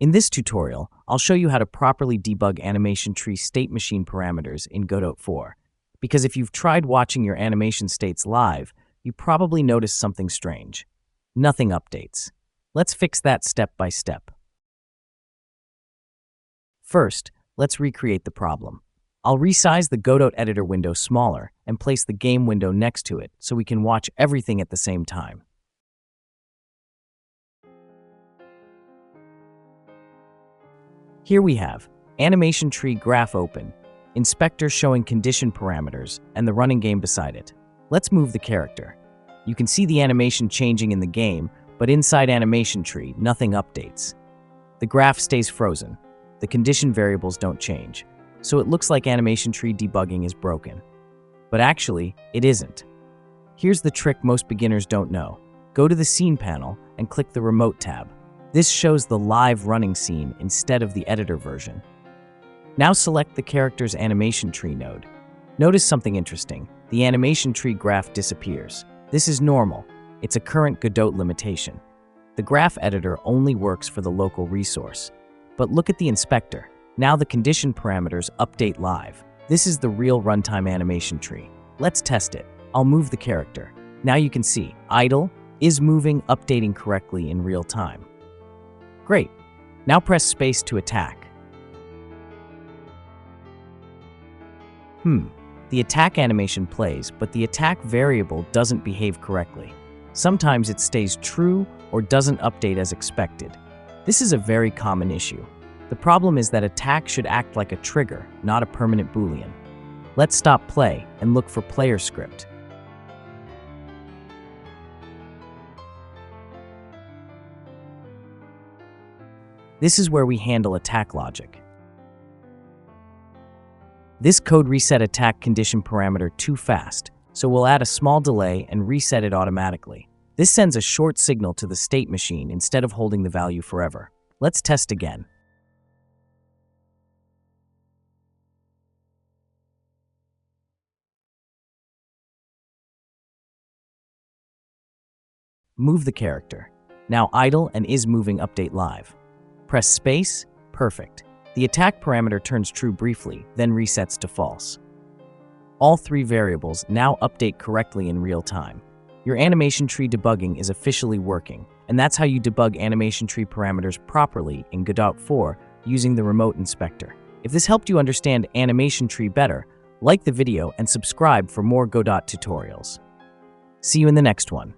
In this tutorial, I'll show you how to properly debug animation tree state machine parameters in Godot 4. Because if you've tried watching your animation states live, you probably noticed something strange. Nothing updates. Let's fix that step by step. First, let's recreate the problem. I'll resize the Godot editor window smaller and place the game window next to it so we can watch everything at the same time. Here we have animation tree graph open, inspector showing condition parameters, and the running game beside it. Let's move the character. You can see the animation changing in the game, but inside animation tree, nothing updates. The graph stays frozen. The condition variables don't change, so it looks like animation tree debugging is broken. But actually, it isn't. Here's the trick most beginners don't know. Go to the scene panel and click the remote tab. This shows the live running scene instead of the editor version. Now select the character's animation tree node. Notice something interesting. The animation tree graph disappears. This is normal. It's a current Godot limitation. The graph editor only works for the local resource. But look at the inspector. Now the condition parameters update live. This is the real runtime animation tree. Let's test it. I'll move the character. Now you can see idle, is moving, updating correctly in real time. Great. Now press space to attack. The attack animation plays, but the attack variable doesn't behave correctly. Sometimes it stays true or doesn't update as expected. This is a very common issue. The problem is that attack should act like a trigger, not a permanent boolean. Let's stop play and look for player script. This is where we handle attack logic. This code reset attack condition parameter too fast, so we'll add a small delay and reset it automatically. This sends a short signal to the state machine instead of holding the value forever. Let's test again. Move the character. Now idle and is moving update live. Press space, perfect. The attack parameter turns true briefly, then resets to false. All three variables now update correctly in real time. Your animation tree debugging is officially working, and that's how you debug animation tree parameters properly in Godot 4 using the remote inspector. If this helped you understand animation tree better, like the video and subscribe for more Godot tutorials. See you in the next one.